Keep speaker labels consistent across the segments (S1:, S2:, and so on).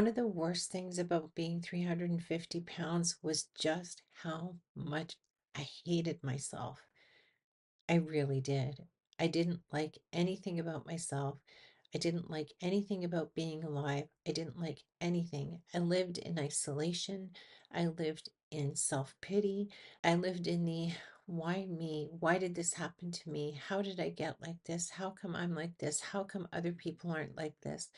S1: One of the worst things about being 350 pounds was just how much I hated myself. I really did. I didn't like anything about myself. I didn't like anything about being alive. I didn't like anything. I lived in isolation. I lived in self-pity. I lived in the why me? Why did this happen to me? How did I get like this? How come I'm like this? How come other people aren't like this?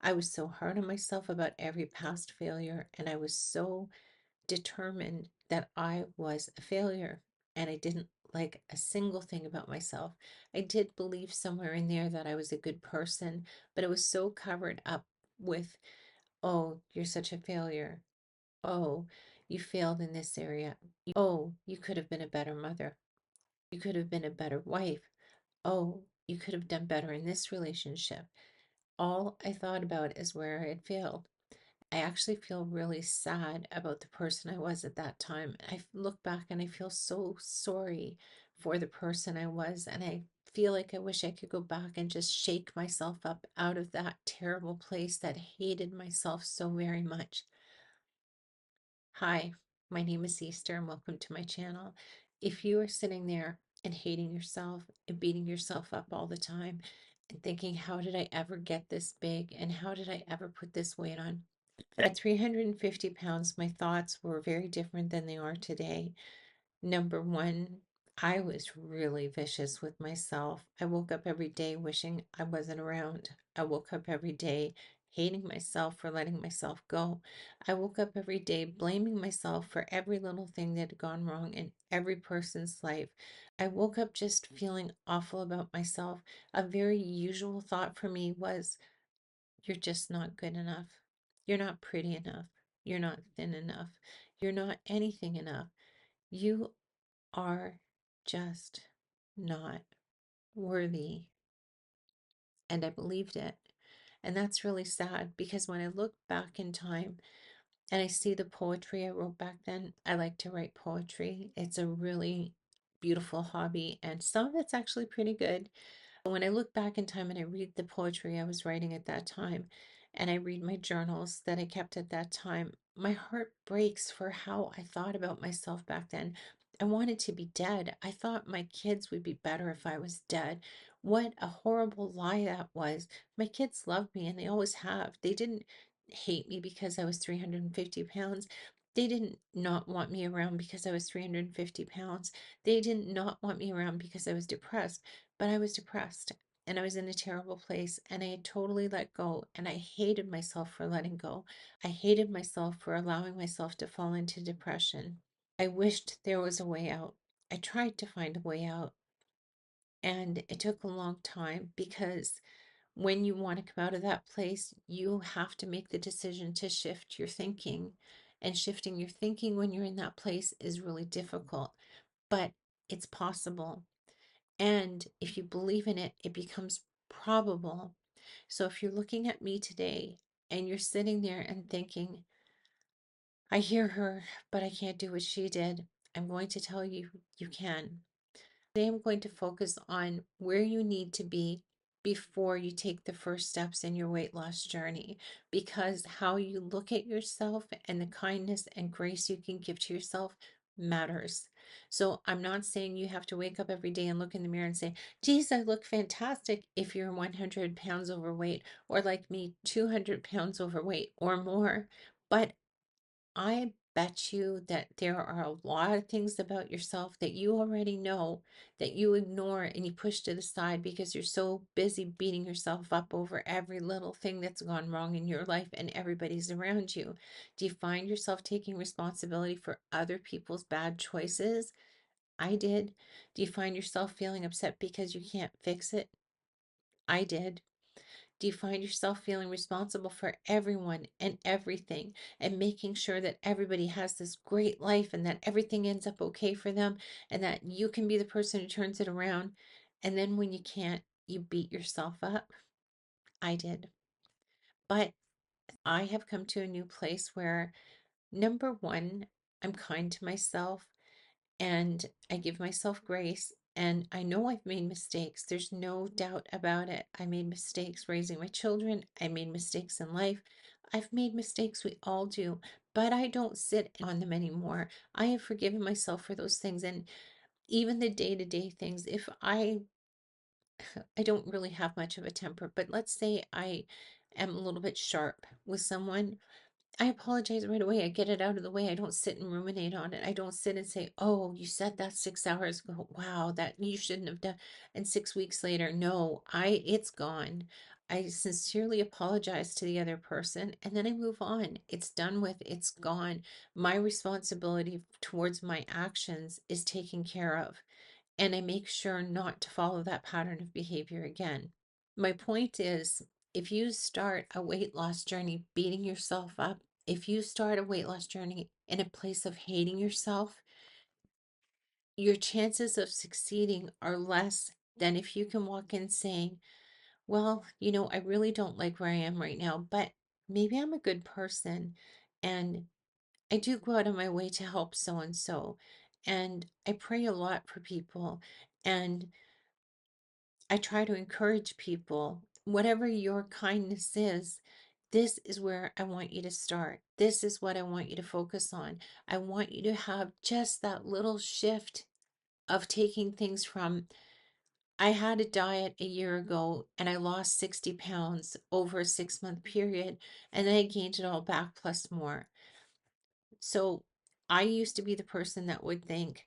S1: I was so hard on myself about every past failure, and I was so determined that I was a failure, and I didn't like a single thing about myself. I did believe somewhere in there that I was a good person, but it was so covered up with, oh, you're such a failure. Oh, you failed in this area. Oh, you could have been a better mother. You could have been a better wife. Oh, you could have done better in this relationship. All I thought about is where I had failed. I actually feel really sad about the person I was at that time. I look back and I feel so sorry for the person I was, and I feel like I wish I could go back and just shake myself up out of that terrible place that hated myself so very much. Hi, my name is Easter, and welcome to my channel. If you are sitting there and hating yourself and beating yourself up all the time and thinking, how did I ever get this big and how did I ever put this weight on? At 350 pounds, my thoughts were very different than they are today. Number one, I was really vicious with myself. I woke up every day wishing I wasn't around. I woke up every day hating myself for letting myself go. I woke up every day blaming myself for every little thing that had gone wrong in every person's life. I woke up just feeling awful about myself. A very usual thought for me was, you're just not good enough. You're not pretty enough. You're not thin enough. You're not anything enough. You are just not worthy. And I believed it. And that's really sad because when I look back in time and I see the poetry I wrote back then, I like to write poetry. It's a really beautiful hobby, and some of it's actually pretty good. When I look back in time and I read the poetry I was writing at that time, and I read my journals that I kept at that time, my heart breaks for how I thought about myself back then. I wanted to be dead. I thought my kids would be better if I was dead. What a horrible lie that was. My kids loved me and they always have. They didn't hate me because I was 350 pounds. They didn't not want me around because I was 350 pounds. They did not want me around because I was depressed. But I was depressed and I was in a terrible place and I had totally let go, and I hated myself for letting go. I hated myself for allowing myself to fall into depression. I wished there was a way out. I tried to find a way out, and it took a long time because when you want to come out of that place, you have to make the decision to shift your thinking. And shifting your thinking when you're in that place is really difficult, but it's possible. And if you believe in it, it becomes probable. So if you're looking at me today and you're sitting there and thinking, I hear her, but I can't do what she did, I'm going to tell you, you can. Today I'm going to focus on where you need to be before you take the first steps in your weight loss journey, because how you look at yourself and the kindness and grace you can give to yourself matters. So I'm not saying you have to wake up every day and look in the mirror and say, geez, I look fantastic if you're 100 pounds overweight, or like me, 200 pounds overweight or more. But I bet you that there are a lot of things about yourself that you already know that you ignore and you push to the side because you're so busy beating yourself up over every little thing that's gone wrong in your life and everybody's around you. Do you find yourself taking responsibility for other people's bad choices? I did. Do you find yourself feeling upset because you can't fix it? I did. Do you find yourself feeling responsible for everyone and everything and making sure that everybody has this great life and that everything ends up okay for them and that you can be the person who turns it around? And then when you can't, you beat yourself up? I did. But I have come to a new place where, number one, I'm kind to myself and I give myself grace. And I know I've made mistakes. There's no doubt about it. I made mistakes raising my children. I made mistakes in life. I've made mistakes, we all do, but I don't sit on them anymore. I have forgiven myself for those things. And even the day-to-day things, if I don't really have much of a temper, but let's say I am a little bit sharp with someone, I apologize right away. I get it out of the way. I don't sit and ruminate on it. I don't sit and say, "Oh, you said that 6 hours ago. Wow, that you shouldn't have done." And 6 weeks later, no, it's gone. I sincerely apologize to the other person and then I move on. It's done with, it's gone. My responsibility towards my actions is taken care of. And I make sure not to follow that pattern of behavior again. My point is, if you start a weight loss journey beating yourself up, if you start a weight loss journey in a place of hating yourself, your chances of succeeding are less than if you can walk in saying, well, I really don't like where I am right now, but maybe I'm a good person and I do go out of my way to help so and so. And I pray a lot for people. And I try to encourage people, whatever your kindness is, this is where I want you to start. This is what I want you to focus on. I want you to have just that little shift of taking things from, I had a diet a year ago and I lost 60 pounds over a 6 month period, and then I gained it all back plus more. So I used to be the person that would think,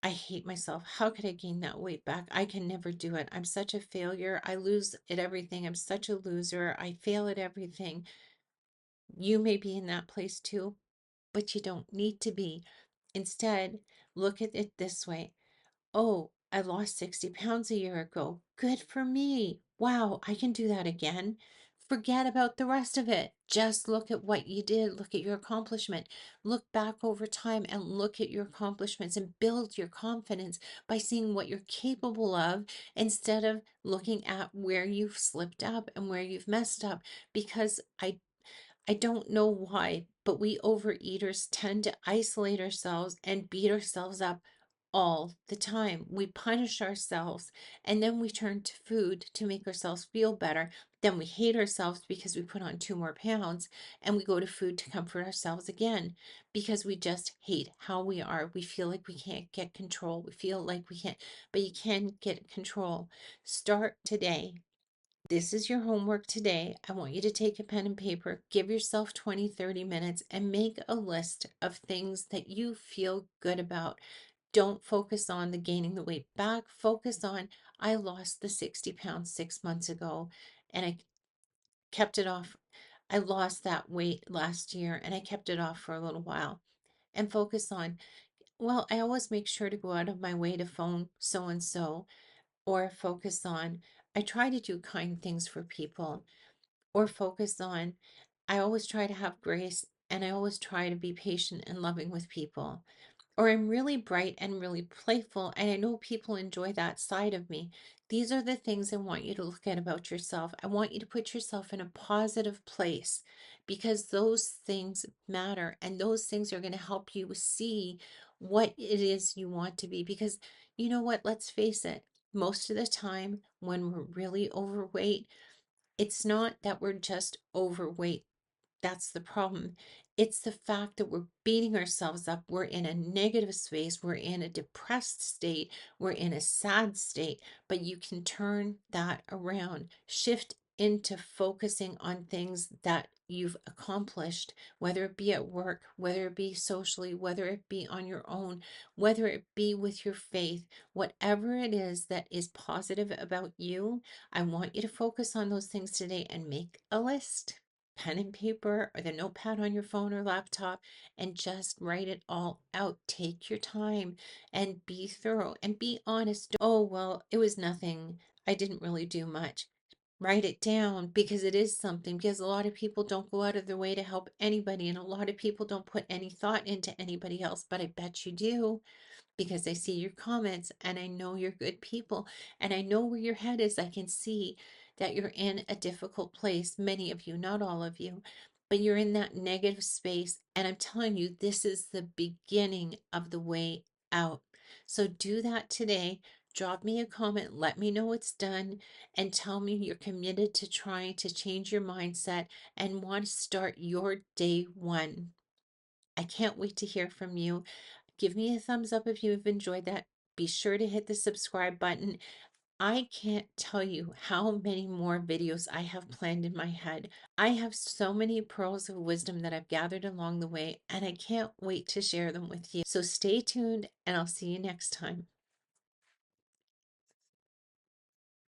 S1: I hate myself. How could I gain that weight back? I can never do it. I'm such a failure. I lose at everything. I'm such a loser. I fail at everything. You may be in that place too, but you don't need to be. Instead, look at it this way. Oh, I lost 60 pounds a year ago. Good for me. Wow, I can do that again. Forget about the rest of it. Just look at what you did. Look at your accomplishment. Look back over time and look at your accomplishments and build your confidence by seeing what you're capable of instead of looking at where you've slipped up and where you've messed up. Because I don't know why, but we overeaters tend to isolate ourselves and beat ourselves up all the time. We punish ourselves and then we turn to food to make ourselves feel better. Then we hate ourselves because we put on 2 more pounds and we go to food to comfort ourselves again because we just hate how we are. We feel like we can't get control. We feel like we can't, but you can get control. Start today. This is your homework today. I want you to take a pen and paper, give yourself 20, 30 minutes, and make a list of things that you feel good about. Don't focus on the gaining the weight back. Focus on, I lost the 60 pounds 6 months ago and I kept it off. I lost that weight last year and I kept it off for a little while. And focus on, well, I always make sure to go out of my way to phone so and so, or focus on, I try to do kind things for people, or focus on, I always try to have grace and I always try to be patient and loving with people. Or I'm really bright and really playful, and I know people enjoy that side of me. These are the things I want you to look at about yourself. I want you to put yourself in a positive place because those things matter and those things are going to help you see what it is you want to be. Because you know what? Let's face it, most of the time when we're really overweight, it's not that we're just overweight. That's the problem. It's the fact that we're beating ourselves up. We're in a negative space. We're in a depressed state. We're in a sad state. But you can turn that around. Shift into focusing on things that you've accomplished, whether it be at work, whether it be socially, whether it be on your own, whether it be with your faith, whatever it is that is positive about you. I want you to focus on those things today and make a list, pen and paper or the notepad on your phone or laptop, and just write it all out. Take your time and be thorough and be honest. Oh, well, it was nothing. I didn't really do much. Write it down because it is something, because a lot of people don't go out of their way to help anybody, and a lot of people don't put any thought into anybody else, but I bet you do because I see your comments and I know you're good people and I know where your head is. I can see that you're in a difficult place. Many of you, not all of you, but you're in that negative space. And I'm telling you, this is the beginning of the way out. So do that today. drop me a comment, let me know it's done, and tell me you're committed to trying to change your mindset and want to start your day one. I can't wait to hear from you. Give me a thumbs up if you've enjoyed that. Be sure to hit the subscribe button. I can't tell you how many more videos I have planned in my head. I have so many pearls of wisdom that I've gathered along the way, and I can't wait to share them with you. So stay tuned, and I'll see you next time.